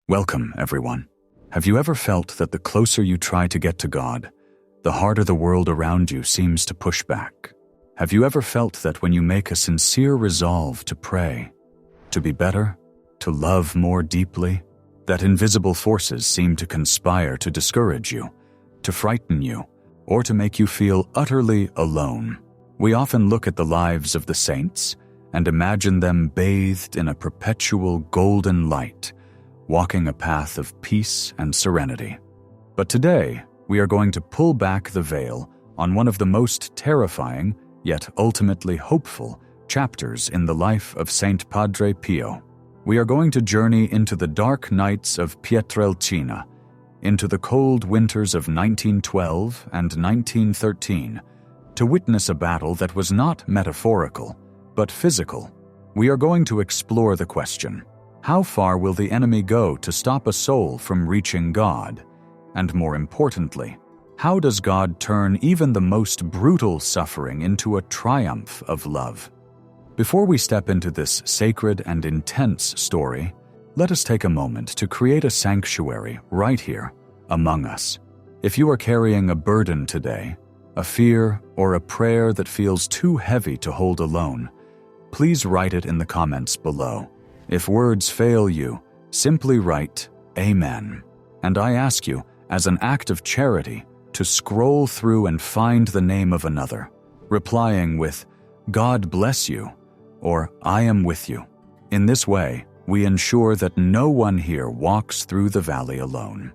Welcome, everyone. Have you ever felt that the closer you try to get to God, the harder the world around you seems to push back? Have you ever felt that when you make a sincere resolve to pray, to be better, to love more deeply, that invisible forces seem to conspire to discourage you, to frighten you, or to make you feel utterly alone? We often look at the lives of the saints and imagine them bathed in a perpetual golden light, walking a path of peace and serenity. But today, we are going to pull back the veil on one of the most terrifying, yet ultimately hopeful, chapters in the life of Saint Padre Pio. We are going to journey into the dark nights of Pietrelcina, into the cold winters of 1912 and 1913, to witness a battle that was not metaphorical, but physical. We are going to explore the question: how far will the enemy go to stop a soul from reaching God? And more importantly, how does God turn even the most brutal suffering into a triumph of love? Before we step into this sacred and intense story, let us take a moment to create a sanctuary right here among us. If you are carrying a burden today, a fear or a prayer that feels too heavy to hold alone, please write it in the comments below. If words fail you, simply write Amen. And I ask you, as an act of charity, to scroll through and find the name of another, replying with God bless you or I am with you. In this way, we ensure that no one here walks through the valley alone.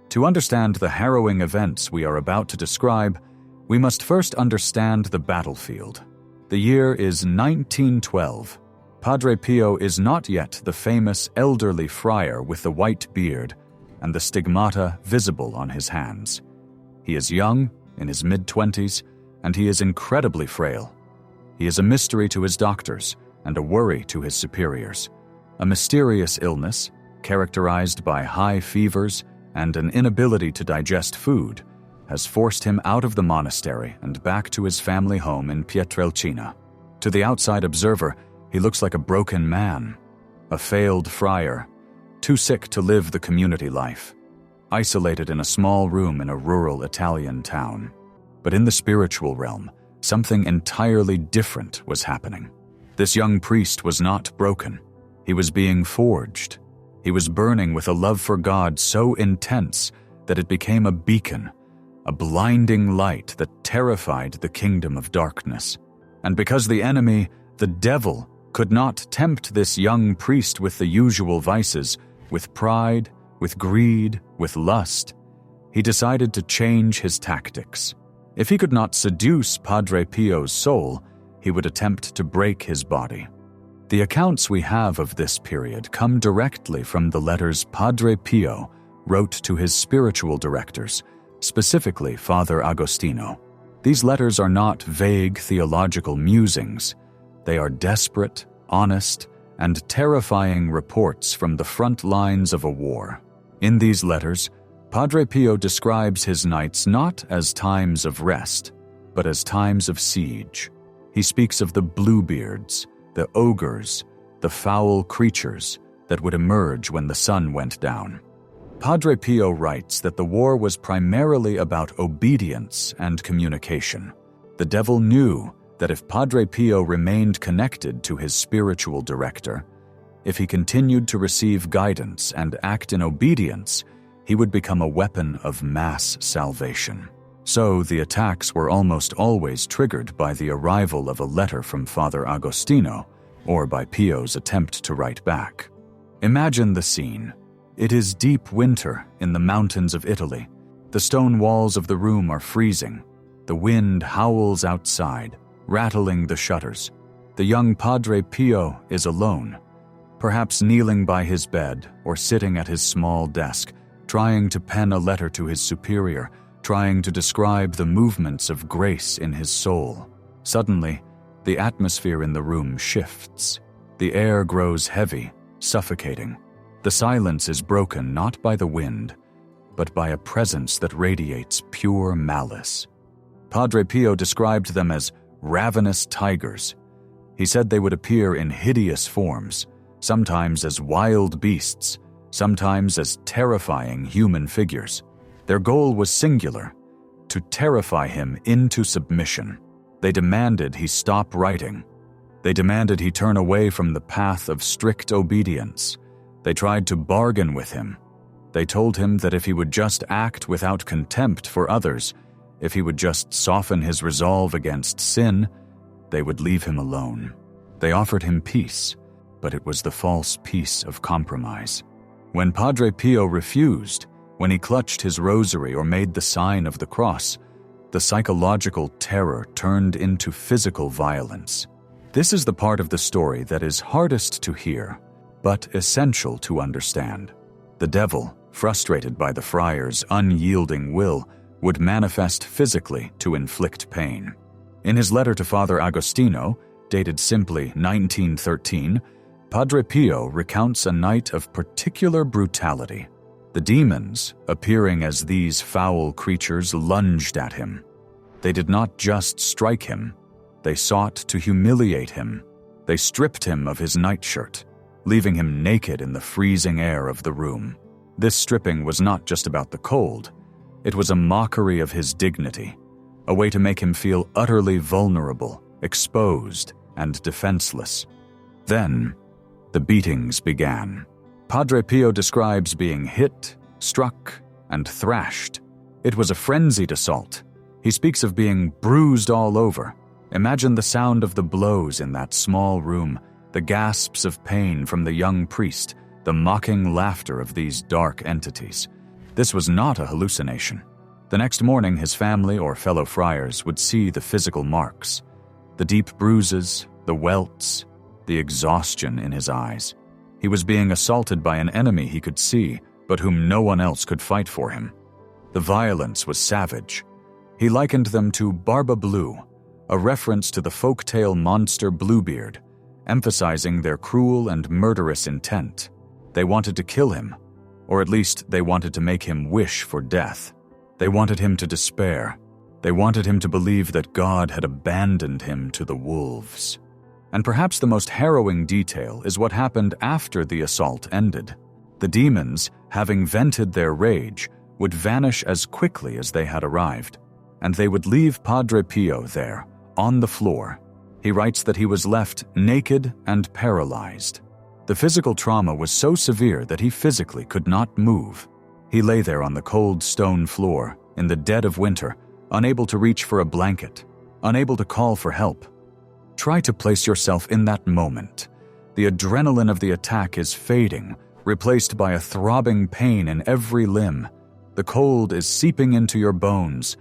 To understand the harrowing events we are about to describe, we must first understand the battlefield. The year is 1912. Padre Pio is not yet the famous elderly friar with the white beard and the stigmata visible on his hands. He is young, in his mid-20s, and he is incredibly frail. He is a mystery to his doctors and a worry to his superiors. A mysterious illness, characterized by high fevers and an inability to digest food, has forced him out of the monastery and back to his family home in Pietrelcina. To the outside observer, he looks like a broken man, a failed friar, too sick to live the community life, isolated in a small room in a rural Italian town. But in the spiritual realm, something entirely different was happening. This young priest was not broken. He was being forged. He was burning with a love for God so intense that it became a beacon, a blinding light that terrified the kingdom of darkness. And because the enemy, the devil, could not tempt this young priest with the usual vices, with pride, with greed, with lust, he decided to change his tactics. If he could not seduce Padre Pio's soul, he would attempt to break his body. The accounts we have of this period come directly from the letters Padre Pio wrote to his spiritual directors, specifically Father Agostino. These letters are not vague theological musings. They are desperate, honest, and terrifying reports from the front lines of a war. In these letters, Padre Pio describes his nights not as times of rest, but as times of siege. He speaks of the bluebeards, the ogres, the foul creatures that would emerge when the sun went down. Padre Pio writes that the war was primarily about obedience and communication. The devil knew that if Padre Pio remained connected to his spiritual director, if he continued to receive guidance and act in obedience, he would become a weapon of mass salvation. So the attacks were almost always triggered by the arrival of a letter from Father Agostino or by Pio's attempt to write back. Imagine the scene. It is deep winter in the mountains of Italy. The stone walls of the room are freezing. The wind howls outside, rattling the shutters. The young Padre Pio is alone, perhaps kneeling by his bed or sitting at his small desk, trying to pen a letter to his superior, trying to describe the movements of grace in his soul. Suddenly, the atmosphere in the room shifts. The air grows heavy, suffocating. The silence is broken not by the wind, but by a presence that radiates pure malice. Padre Pio described them as ravenous tigers. He said they would appear in hideous forms, sometimes as wild beasts, sometimes as terrifying human figures. Their goal was singular: to terrify him into submission. They demanded he stop writing. They demanded he turn away from the path of strict obedience. They tried to bargain with him. They told him that if he would just act without contempt for others, if he would just soften his resolve against sin, they would leave him alone. They offered him peace, but it was the false peace of compromise. When Padre Pio refused, when he clutched his rosary or made the sign of the cross, the psychological terror turned into physical violence. This is the part of the story that is hardest to hear, but essential to understand. The devil, frustrated by the friar's unyielding will, would manifest physically to inflict pain. In his letter to Father Agostino, dated simply 1913, Padre Pio recounts a night of particular brutality. The demons, appearing as these foul creatures, lunged at him. They did not just strike him. They sought to humiliate him. They stripped him of his nightshirt, leaving him naked in the freezing air of the room. This stripping was not just about the cold. It was a mockery of his dignity, a way to make him feel utterly vulnerable, exposed, and defenseless. Then, the beatings began. Padre Pio describes being hit, struck, and thrashed. It was a frenzied assault. He speaks of being bruised all over. Imagine the sound of the blows in that small room, the gasps of pain from the young priest, the mocking laughter of these dark entities. This was not a hallucination. The next morning, his family or fellow friars would see the physical marks, the deep bruises, the welts, the exhaustion in his eyes. He was being assaulted by an enemy he could see, but whom no one else could fight for him. The violence was savage. He likened them to Barba Blue, a reference to the folktale monster Bluebeard, emphasizing their cruel and murderous intent. They wanted to kill him, or at least they wanted to make him wish for death. They wanted him to despair. They wanted him to believe that God had abandoned him to the wolves. And perhaps the most harrowing detail is what happened after the assault ended. The demons, having vented their rage, would vanish as quickly as they had arrived, and they would leave Padre Pio there, on the floor. He writes that he was left naked and paralyzed. The physical trauma was so severe that he physically could not move. He lay there on the cold stone floor, in the dead of winter, unable to reach for a blanket, unable to call for help. Try to place yourself in that moment. The adrenaline of the attack is fading, replaced by a throbbing pain in every limb. The cold is seeping into your bones.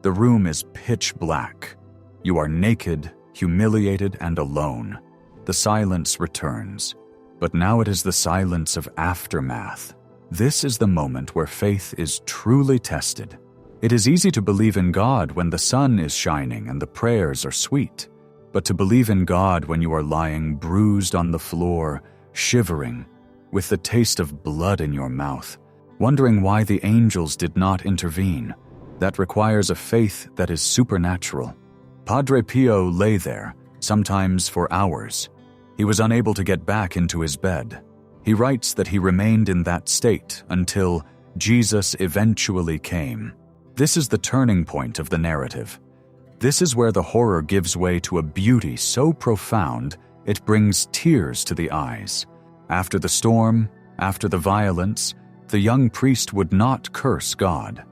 The room is pitch black. You are naked, humiliated, and alone. The silence returns. But now it is the silence of aftermath. This is the moment where faith is truly tested. It is easy to believe in God when the sun is shining and the prayers are sweet. But to believe in God when you are lying bruised on the floor, shivering, with the taste of blood in your mouth, wondering why the angels did not intervene, that requires a faith that is supernatural. Padre Pio lay there, sometimes for hours. He was unable to get back into his bed. He writes that he remained in that state until Jesus eventually came. This is the turning point of the narrative. This is where the horror gives way to a beauty so profound it brings tears to the eyes. After the storm, after the violence, the young priest would not curse God.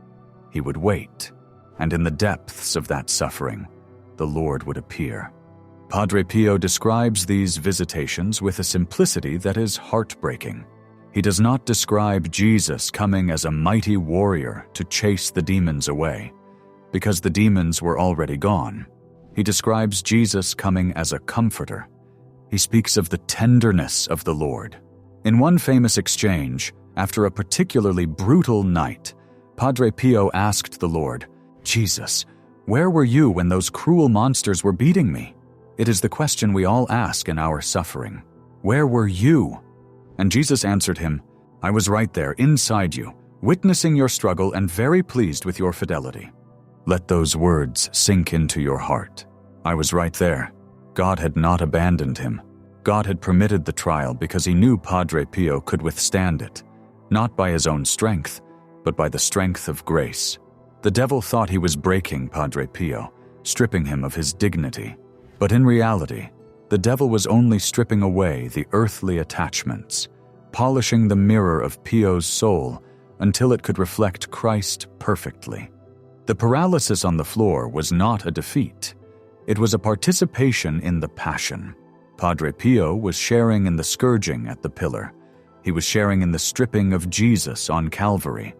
He would wait, and in the depths of that suffering, the Lord would appear. Padre Pio describes these visitations with a simplicity that is heartbreaking. He does not describe Jesus coming as a mighty warrior to chase the demons away, because the demons were already gone. He describes Jesus coming as a comforter. He speaks of the tenderness of the Lord. In one famous exchange, after a particularly brutal night, Padre Pio asked the Lord, "Jesus, where were you when those cruel monsters were beating me?" It is the question we all ask in our suffering. Where were you? And Jesus answered him, "I was right there, inside you, witnessing your struggle and very pleased with your fidelity." Let those words sink into your heart. I was right there. God had not abandoned him. God had permitted the trial because he knew Padre Pio could withstand it. not by his own strength, but by the strength of grace. The devil thought he was breaking Padre Pio, stripping him of his dignity. But in reality, the devil was only stripping away the earthly attachments, polishing the mirror of Pio's soul until it could reflect Christ perfectly. The paralysis on the floor was not a defeat. It was a participation in the passion. Padre Pio was sharing in the scourging at the pillar. He was sharing in the stripping of Jesus on Calvary.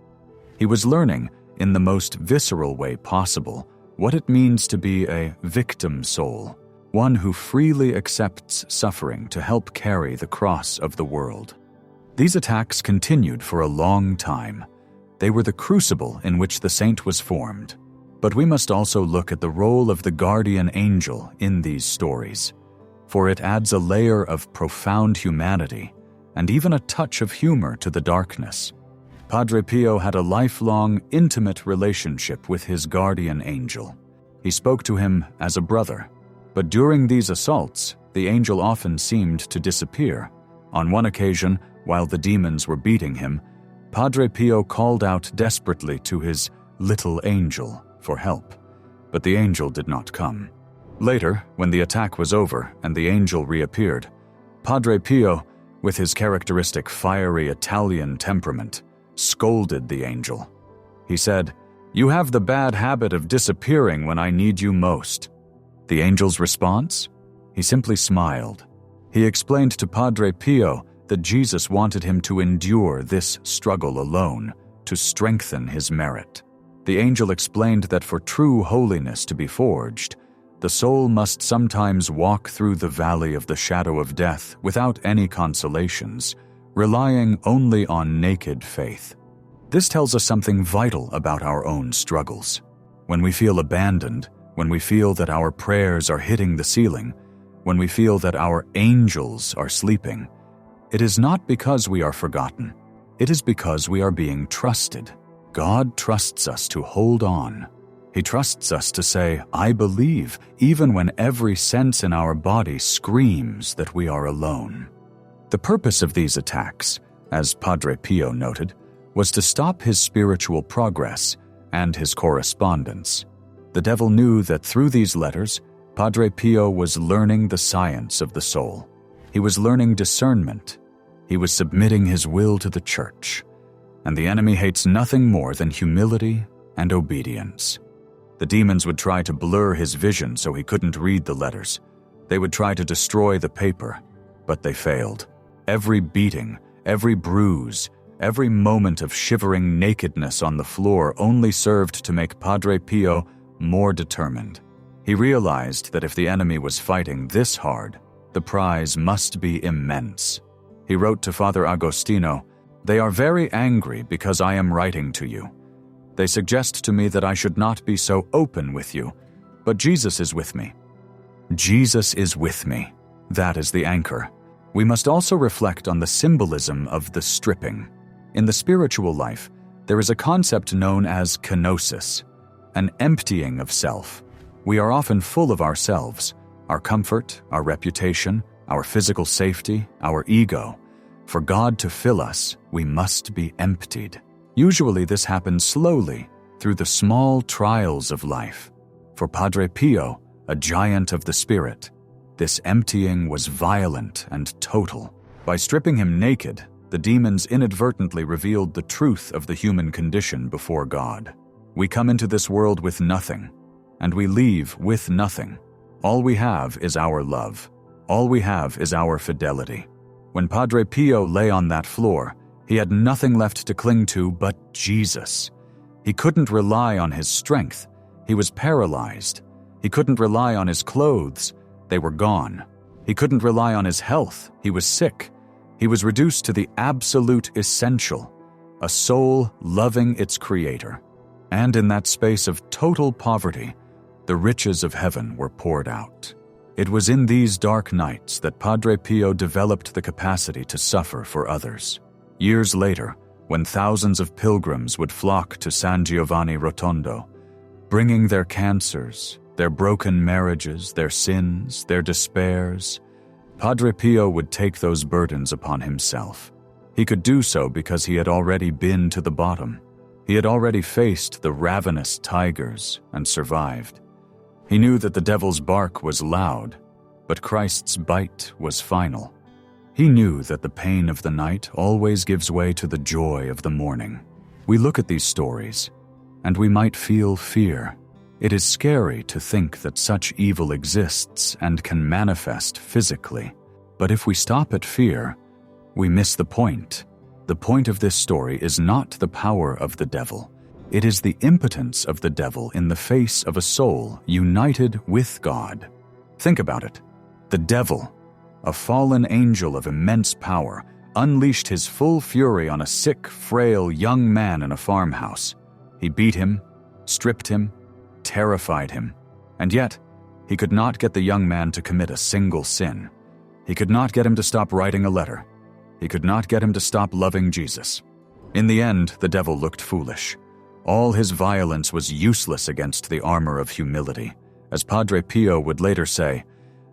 He was learning, in the most visceral way possible, what it means to be a victim soul, one who freely accepts suffering to help carry the cross of the world. These attacks continued for a long time. They were the crucible in which the saint was formed. But we must also look at the role of the guardian angel in these stories, for it adds a layer of profound humanity and even a touch of humor to the darkness. Padre Pio had a lifelong, intimate relationship with his guardian angel. He spoke to him as a brother. But during these assaults, the angel often seemed to disappear. On one occasion, while the demons were beating him, Padre Pio called out desperately to his little angel for help, but the angel did not come. Later, when the attack was over and the angel reappeared, Padre Pio, with his characteristic fiery Italian temperament, scolded the angel. He said, "You have the bad habit of disappearing when I need you most." The angel's response? He simply smiled. He explained to Padre Pio that Jesus wanted him to endure this struggle alone, to strengthen his merit. The angel explained that for true holiness to be forged, the soul must sometimes walk through the valley of the shadow of death without any consolations, relying only on naked faith. This tells us something vital about our own struggles. When we feel abandoned, when we feel that our prayers are hitting the ceiling, when we feel that our angels are sleeping, it is not because we are forgotten. It is because we are being trusted. God trusts us to hold on. He trusts us to say, "I believe," even when every sense in our body screams that we are alone. The purpose of these attacks, as Padre Pio noted, was to stop his spiritual progress and his correspondence. The devil knew that through these letters, Padre Pio was learning the science of the soul. He was learning discernment. He was submitting his will to the Church. And the enemy hates nothing more than humility and obedience. The demons would try to blur his vision so he couldn't read the letters. They would try to destroy the paper, but they failed. Every beating, every bruise, every moment of shivering nakedness on the floor only served to make Padre Pio more determined. He realized that if the enemy was fighting this hard, the prize must be immense. He wrote to Father Agostino, "They are very angry because I am writing to you. They suggest to me that I should not be so open with you, but Jesus is with me." Jesus is with me. That is the anchor. We must also reflect on the symbolism of the stripping. In the spiritual life, there is a concept known as kenosis, an emptying of self. We are often full of ourselves, our comfort, our reputation, our physical safety, our ego. For God to fill us, we must be emptied. Usually this happens slowly, through the small trials of life. For Padre Pio, a giant of the spirit, this emptying was violent and total. By stripping him naked, the demons inadvertently revealed the truth of the human condition before God. We come into this world with nothing, and we leave with nothing. All we have is our love. All we have is our fidelity. When Padre Pio lay on that floor, he had nothing left to cling to but Jesus. He couldn't rely on his strength. He was paralyzed. He couldn't rely on his clothes. They were gone. He couldn't rely on his health. He was sick. He was reduced to the absolute essential, a soul loving its Creator. And in that space of total poverty, the riches of heaven were poured out. It was in these dark nights that Padre Pio developed the capacity to suffer for others. Years later, when thousands of pilgrims would flock to San Giovanni Rotondo, bringing their cancers, their broken marriages, their sins, their despairs, Padre Pio would take those burdens upon himself. He could do so because he had already been to the bottom. He had already faced the ravenous tigers and survived. He knew that the devil's bark was loud, but Christ's bite was final. He knew that the pain of the night always gives way to the joy of the morning. We look at these stories, and we might feel fear. It is scary to think that such evil exists and can manifest physically. But if we stop at fear, we miss the point. The point of this story is not the power of the devil. It is the impotence of the devil in the face of a soul united with God. Think about it. The devil, a fallen angel of immense power, unleashed his full fury on a sick, frail young man in a farmhouse. He beat him, stripped him, terrified him, and yet he could not get the young man to commit a single sin. He could not get him to stop writing a letter. He could not get him to stop loving Jesus. In the end, the devil looked foolish. All his violence was useless against the armor of humility. As Padre Pio would later say,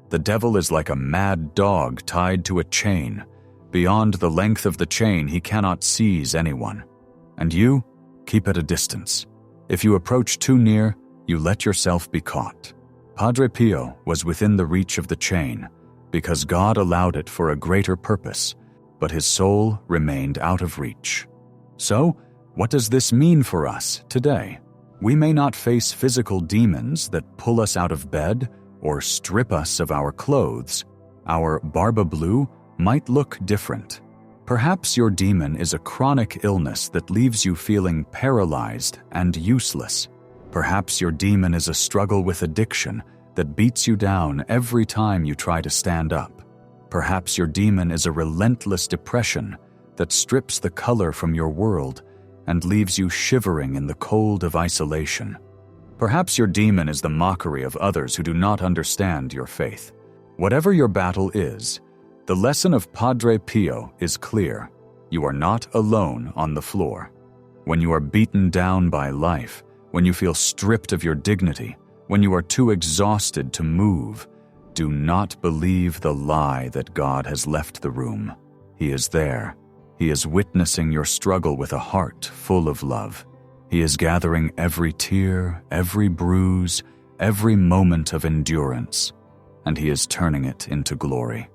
the devil is like a mad dog tied to a chain. Beyond the length of the chain, he cannot seize anyone. And you, keep at a distance. If you approach too near, you let yourself be caught. Padre Pio was within the reach of the chain because God allowed it for a greater purpose, but his soul remained out of reach. So, what does this mean for us today? We may not face physical demons that pull us out of bed or strip us of our clothes. Our barba blue might look different. Perhaps your demon is a chronic illness that leaves you feeling paralyzed and useless. Perhaps your demon is a struggle with addiction that beats you down every time you try to stand up. Perhaps your demon is a relentless depression that strips the color from your world and leaves you shivering in the cold of isolation. Perhaps your demon is the mockery of others who do not understand your faith. Whatever your battle is, the lesson of Padre Pio is clear. You are not alone on the floor. When you are beaten down by life, when you feel stripped of your dignity, when you are too exhausted to move, do not believe the lie that God has left the room. He is there. He is witnessing your struggle with a heart full of love. He is gathering every tear, every bruise, every moment of endurance, and he is turning it into glory.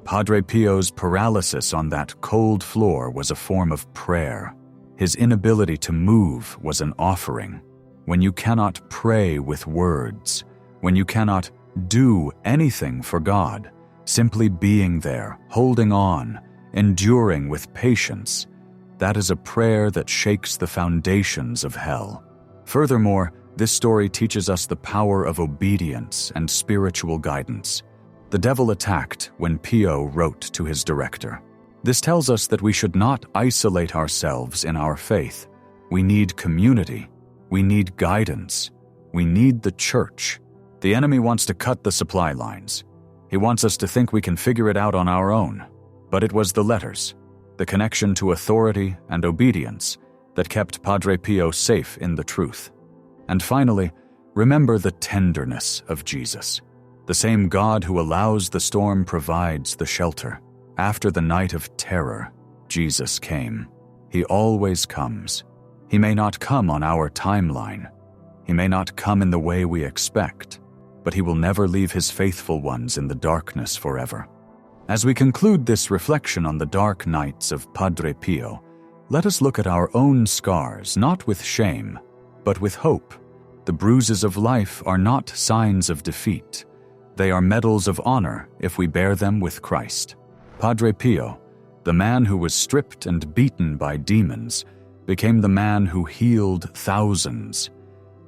Padre Pio's paralysis on that cold floor was a form of prayer. His inability to move was an offering. When you cannot pray with words, when you cannot do anything for God, simply being there, holding on, enduring with patience, that is a prayer that shakes the foundations of hell. Furthermore, this story teaches us the power of obedience and spiritual guidance. The devil attacked when Pio wrote to his director. This tells us that we should not isolate ourselves in our faith. We need community. We need guidance. We need the church. The enemy wants to cut the supply lines. He wants us to think we can figure it out on our own. But it was the letters, the connection to authority and obedience, that kept Padre Pio safe in the truth. And finally, remember the tenderness of Jesus. The same God who allows the storm provides the shelter. After the night of terror, Jesus came. He always comes. He may not come on our timeline. He may not come in the way we expect, but he will never leave his faithful ones in the darkness forever. As we conclude this reflection on the dark nights of Padre Pio, let us look at our own scars, not with shame, but with hope. The bruises of life are not signs of defeat. They are medals of honor if we bear them with Christ. Padre Pio, the man who was stripped and beaten by demons, became the man who healed thousands.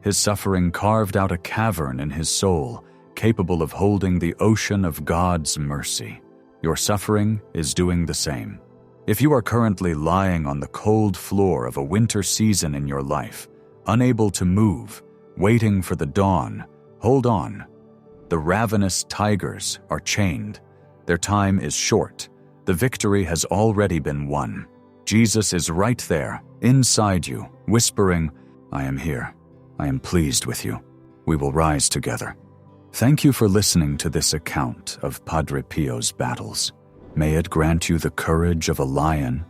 His suffering carved out a cavern in his soul, capable of holding the ocean of God's mercy. Your suffering is doing the same. If you are currently lying on the cold floor of a winter season in your life, unable to move, waiting for the dawn, hold on. The ravenous tigers are chained. Their time is short. The victory has already been won. Jesus is right there, inside you, whispering, "I am here. I am pleased with you. We will rise together." Thank you for listening to this account of Padre Pio's battles. May it grant you the courage of a lion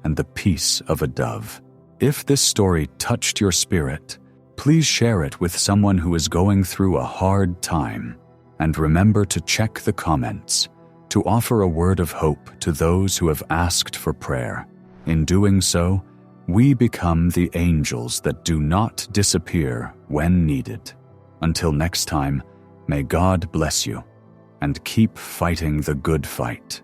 and the peace of a dove. If this story touched your spirit, please share it with someone who is going through a hard time. And remember to check the comments to offer a word of hope to those who have asked for prayer. In doing so, we become the angels that do not disappear when needed. Until next time, may God bless you and keep fighting the good fight.